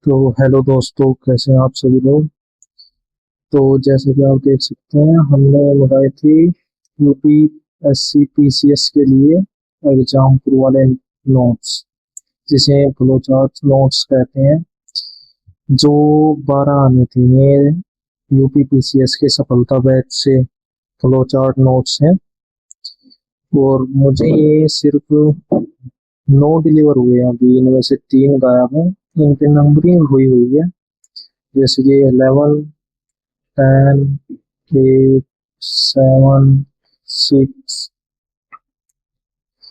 तो हेलो दोस्तों, कैसे हैं आप सभी लोग। तो जैसे कि आप देख सकते हैं, हमने मंगाई थी यूपी एससी पीसीएस के लिए एग्जाम प्रो वाले नोट्स, जिसे फ्लो चार्ट नोट्स कहते हैं। जो 12 आने थे ये यूपी पीसीएस के सफलता बैच से फ्लो चार्ट नोट्स हैं। और मुझे ये सिर्फ 9 डिलीवर हुए हैं, अभी इनमें से 3 गायब हैं। इन पे नंबरिंग हुई हुई है, जैसे कि 11, 10, 8, 7, 6,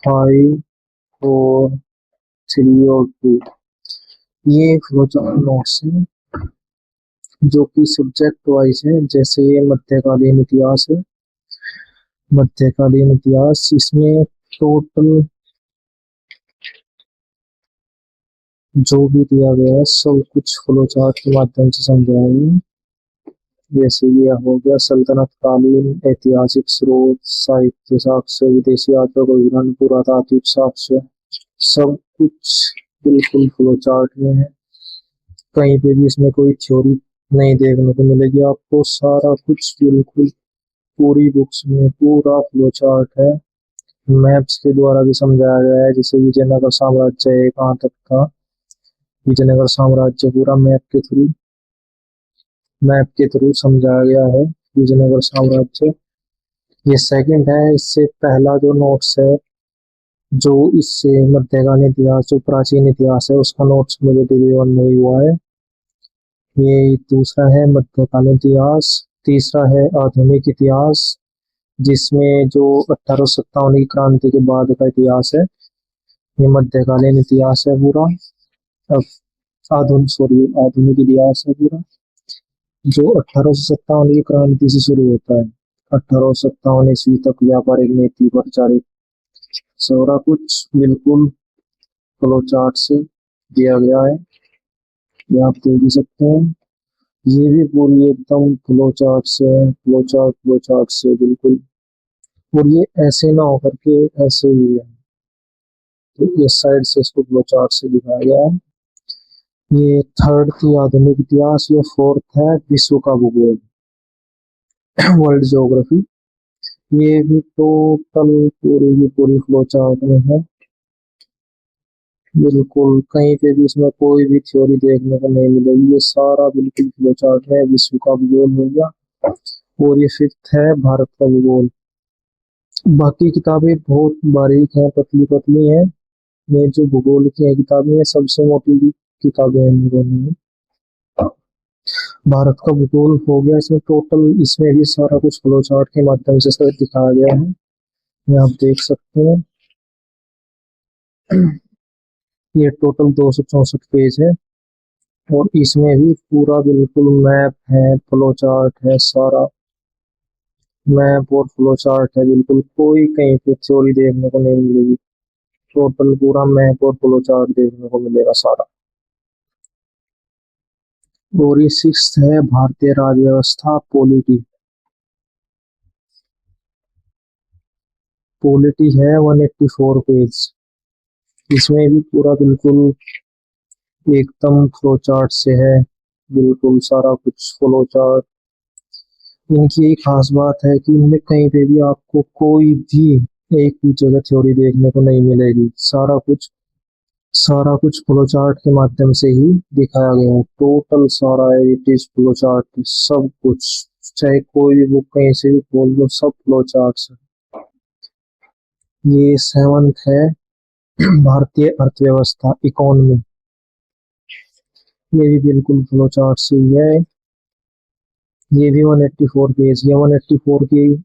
5, 4, 3 और 2। ये फ्लोचार्ट नोट्स हैं जो कि सब्जेक्ट वाइज है। जैसे ये मध्यकालीन इतिहास है, मध्यकालीन इतिहास इसमें टोटल जो भी दिया गया है सब कुछ फ्लोचार्ट के माध्यम से समझाएंगे। जैसे ये हो गया सल्तनत कालीन ऐतिहासिक स्रोत, साहित्य साक्ष्य, विदेशी यात्रा का विवरण, पुरातात्विक साक्ष्य, सब कुछ बिल्कुल फ्लो चार्ट में है। कहीं पे भी इसमें कोई थ्योरी नहीं देखने को मिलेगी आपको, सारा कुछ बिल्कुल पूरी बुक्स में पूरा फ्लो चार्ट है। मैप्स के द्वारा भी समझाया गया है, जैसे विजयनगर साम्राज्य है कहाँ तक था। विजयनगर साम्राज्य पूरा मैप के थ्रू समझाया गया है विजयनगर साम्राज्य। ये सेकंड है। इससे पहला जो नोट्स है, जो इससे मध्यकालीन इतिहास जो प्राचीन इतिहास है उसका नोट्स मुझे डिलीवर नहीं हुआ है। ये दूसरा है मध्यकालीन इतिहास। तीसरा है आधुनिक इतिहास, जिसमें जो 1857 की क्रांति के बाद का इतिहास है। ये मध्यकालीन इतिहास है पूरा। अब आधुनिक इतिहास है पूरा, जो 1857 की क्रांति से शुरू होता है। 1857 ईस्वी तक व्यापारिक नीति पर जारी सारा कुछ बिल्कुल फ्लो चार्ट से दिया गया है। ये आप देख ही सकते हैं। ये भी पूरी एकदम फ्लो चार्ट से बिल्कुल। और ये ऐसे ना होकर के ऐसे ही है, तो इस साइड से इसको फ्लो चार्ट से दिखाया गया है। ये थर्ड थी आधुनिक इतिहास। ये फोर्थ है विश्व का भूगोल, वर्ल्ड ज्योग्राफी। ये भी टोटल पूरी की पूरी फ्लो चार्ट में है। बिल्कुल कहीं पे भी इसमें कोई भी थ्योरी देखने को नहीं मिलेगी, ये सारा बिल्कुल फ्लो चार्ट है। विश्व का भूगोल हो गया। और ये फिफ्थ है भारत का भूगोल। बाकी किताबें बहुत बारीक हैं, पतली पतली हैं। ये जो भूगोल की है किताबें हैं, सबसे मोटी किताबें हैं इन दोनों में। भारत का भूगोल हो गया। इसमें टोटल इसमें भी सारा कुछ फ्लो चार्ट के माध्यम से सब दिखाया गया है। ये आप देख सकते हैं। ये टोटल 264 पेज है। और इसमें भी पूरा बिल्कुल मैप है, फ्लो चार्ट है सारा। मैप और फ्लो चार्ट है बिल्कुल, कोई कहीं पे थ्योरी देखने को नहीं मिलेगी। टोटल पूरा मैप और फ्लो चार्ट देखने को मिलेगा सारा। और ये सिक्स्थ है भारतीय राज्य व्यवस्था पॉलिटी। पॉलिटी है 184 पेज। इसमें भी पूरा बिल्कुल एकदम फ्लो चार्ट से है, बिल्कुल सारा कुछ फ्लो चार्ट। इनकी एक खास बात है कि इनमें कहीं पे भी आपको कोई भी एक भी जगह थ्योरी देखने को नहीं मिलेगी। सारा कुछ फ्लो चार्ट के माध्यम से ही दिखाया गया है। टोटल सारा इट इज फ्लो चार्ट, सब कुछ। चाहे कोई भी बुक कहीं से भी खोल लो, सब फ्लो चार्ट है। ये सेवंथ है भारतीय अर्थव्यवस्था इकोनॉमी। ये भी बिल्कुल फ्लो चार्ट से ही है। ये भी 184 पेज, ये 184 की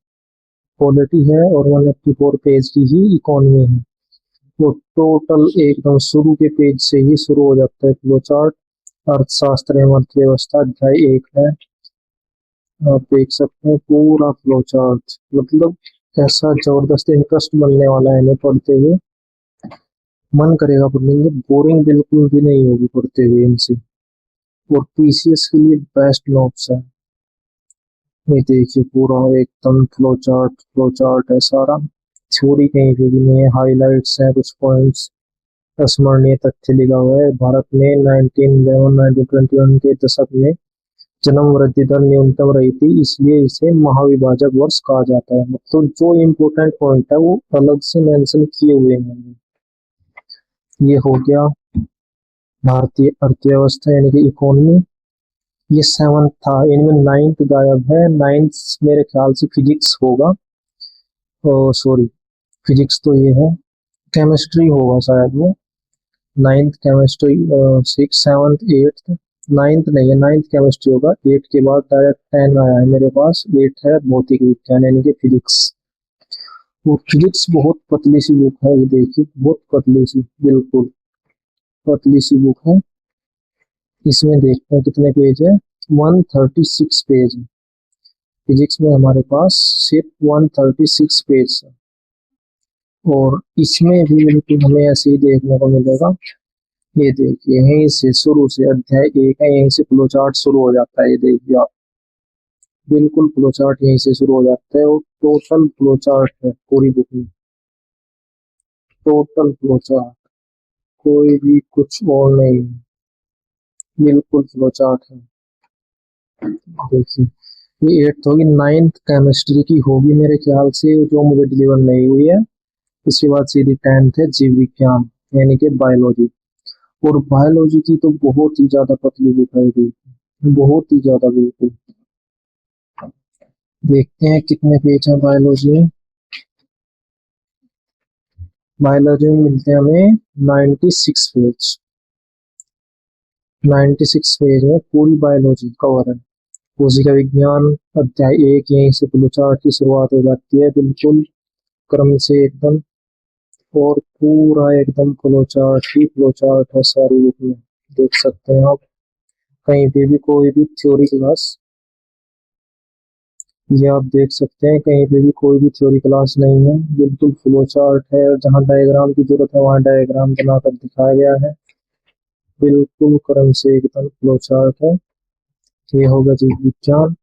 पॉलिटी है और 184 पेज की ही इकोनॉमी है। तो टोटल एकदम शुरू के पेज से ही शुरू हो जाता है फ्लो चार्ट। अर्थशास्त्र एवं अर्थव्यवस्था अध्याय 1 है। आप देख सकते हैं पूरा फ्लो चार्ट, मतलब ऐसा जबरदस्त इंटरेस्ट बनने वाला है इन्हें पढ़ते हुए। मन करेगा पढ़ने में, बोरिंग बिल्कुल भी नहीं होगी पढ़ते हुए इनसे। और पीसीएस के लिए बेस्ट नोट्स है। ये देखिए पूरा एकदम फ्लो चार्ट है सारा। थ्योरी कहीं पे भी नहीं है, हाइलाइट्स हैं कुछ पॉइंट्स। स्मरणीय तथ्य लिखा हुआ है। भारत में 1911-1921 के दशक में जन्म वृद्धि दर न्यूनतम रही थी, इसलिए इसे महाविभाजक वर्ष कहा जाता है। तो जो इम्पोर्टेंट पॉइंट है वो अलग से मेंशन किए हुए हैं। ये हो गया भारतीय अर्थव्यवस्था यानी कि इकोनॉमी। ये 7th था, इनमें 9th गायब है। 9th मेरे ख्याल से फिजिक्स होगा, सॉरी फिजिक्स तो ये है, केमिस्ट्री होगा शायद वो। 9th chemistry, 6, 7th, 8th, 9th नहीं है, 9th केमिस्ट्री होगा। 8 के बाद डायरेक्ट 10 आया है मेरे पास। 8 है भौतिक विज्ञान यानी कि फिजिक्स। वो फिजिक्स बहुत पतली सी बुक है, ये देखिए बहुत पतली सी, बिल्कुल पतली सी बुक है। इसमें देखते हैं कितने पेज है, 136 पेज है। फिजिक्स में हमारे पास सिर्फ 136 पेज है। और इसमें भी बिल्कुल हमें ऐसे ही देखने को मिलेगा। ये देखिए यहीं से शुरू से अध्याय 1 है, यहीं से फ्लो चार्ट शुरू हो जाता है। ये देखिए आप, बिल्कुल फ्लो चार्ट यहीं से शुरू हो जाता है और टोटल फ्लो चार्ट है पूरी बुक में। टोटल फ्लो चार्ट, कोई भी कुछ और नहीं, बिल्कुल फ्लो चार्ट है। देखिए ये 8th होगी। 9th केमिस्ट्री की होगी मेरे ख्याल से, जो मुझे डिलीवर नहीं हुई है। इसके बाद सीधी 10th है जीव विज्ञान यानी कि बायोलॉजी। और बायोलॉजी की तो बहुत ही ज्यादा पतली दिखाई गई, बहुत ही ज्यादा, बिल्कुल। देखते हैं कितने पेज हैं बायोलॉजी में। बायोलॉजी में मिलते हैं हमें 96 पेज। 96 पेज में पूरी बायोलॉजी कवर है। कोशिका विज्ञान अध्याय 1, यहीं से फ्लोचार्ट की शुरुआत हो जाती है, बिल्कुल क्रम से एकदम। और पूरा एकदम फ्लोचार्ट ही फ्लोचार्ट है सारी बुक में, देख सकते हैं आप। कहीं पे भी कोई भी थ्योरी क्लास, ये आप देख सकते हैं, कहीं पे भी कोई भी थ्योरी क्लास नहीं है, बिल्कुल फ्लो चार्ट है। जहाँ डायग्राम की जरूरत है वहाँ डायग्राम बनाकर दिखाया गया है, बिल्कुल क्रम से एकदम फ्लो चार्ट है। ये होगा जीव विज्ञान।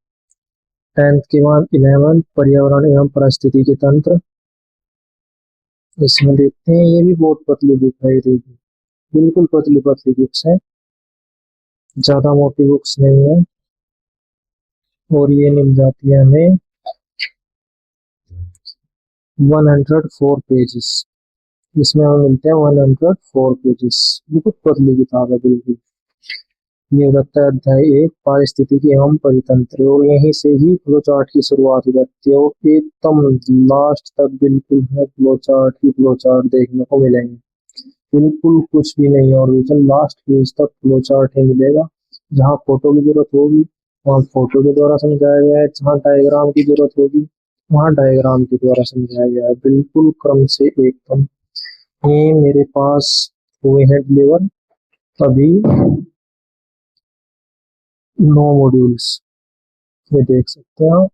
10th के बाद 11 पर्यावरण एवं पारिस्थितिकी के तंत्र। इसमें देखते हैं, ये भी बहुत पतली दिखाई देगी, बिल्कुल पतली पतली बुक्स है, ज्यादा मोटी बुक्स नहीं है। और ये मिल जाती है हमें 104 पेजेस। इसमें हमें मिलते हैं 104 पेजेस, बहुत पतली किताब है बिल्कुल। ये हो जाता है अध्याय 1 पारिस्थितिकी एवं परितंत्र, और यहीं से ही फ्लो चार्ट की शुरुआत हो जाती है और एकदम लास्ट तक बिल्कुल है फ्लो चार्ट ही फ्लो चार्ट देखने को मिलेंगे, बिल्कुल कुछ भी नहीं। और लास्ट पेज तक फ्लो चार्ट ही मिलेगा। जहाँ फोटो की जरूरत होगी वहाँ फोटो के द्वारा समझाया गया है, जहाँ डायग्राम की जरूरत होगी वहाँ डायग्राम के द्वारा समझाया गया है, बिल्कुल क्रम से एकदम। ये मेरे पास हुए हैं डिलीवर अभी 9 मॉड्यूल्स, ये देख सकते हैं आप।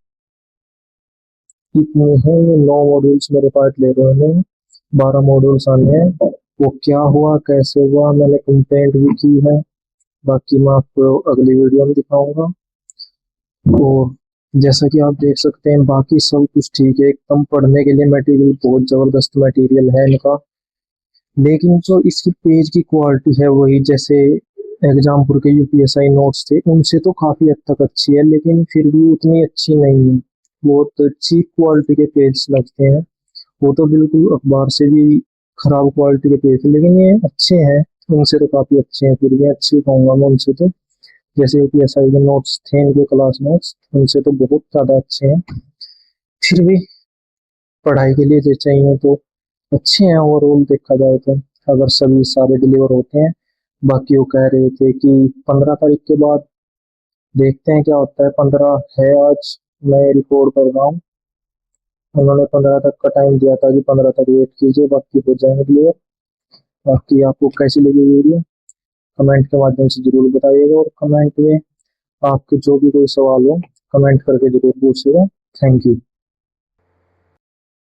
इतने हैं ये 9 मॉड्यूल्स मेरे पास डिलीवर हैं। 12 मॉड्यूल्स आने हैं। वो क्या हुआ कैसे हुआ मैंने कंप्लेंट भी की है, बाकी मैं आपको अगली वीडियो में दिखाऊंगा। और जैसा कि आप देख सकते हैं बाकी सब कुछ ठीक है एकदम। पढ़ने के लिए मटेरियल बहुत जबरदस्त मटेरियल है इनका, लेकिन जो इसकी पेज की क्वालिटी है वही जैसे एग्जामपुर के यूपीएसआई नोट्स थे उनसे तो काफी हद तक अच्छी है, लेकिन फिर भी उतनी अच्छी नहीं है। बहुत चीप क्वालिटी के पेज लगते हैं, वो तो बिल्कुल अखबार से भी खराब क्वालिटी के पेज, लेकिन ये अच्छे हैं, उनसे तो काफी अच्छे हैं, फिर भी अच्छे कहूंगा मैं उनसे तो। जैसे यूपीएसआई के नोट्स थे इनके क्लास नोट्स, उनसे तो बहुत ज्यादा अच्छे हैं। फिर भी पढ़ाई के लिए जो चाहिए तो अच्छे हैं ओवरऑल देखा जाए तो, अगर सभी सारे डिलीवर होते हैं। बाकी वो कह रहे थे कि 15 तारीख के बाद देखते हैं क्या होता है। 15 है आज, मैं रिकॉर्ड कर रहा हूँ। उन्होंने 15 तक का टाइम दिया था कि 15 तक वेट कीजिए, बाकी हो जाएंगे डिलीवर। बाकी आपको कैसी लगी वीडियो कमेंट के माध्यम से जरूर बताइएगा, और कमेंट में आपके जो भी कोई सवाल हो कमेंट करके जरूर पूछिएगा। Thank you.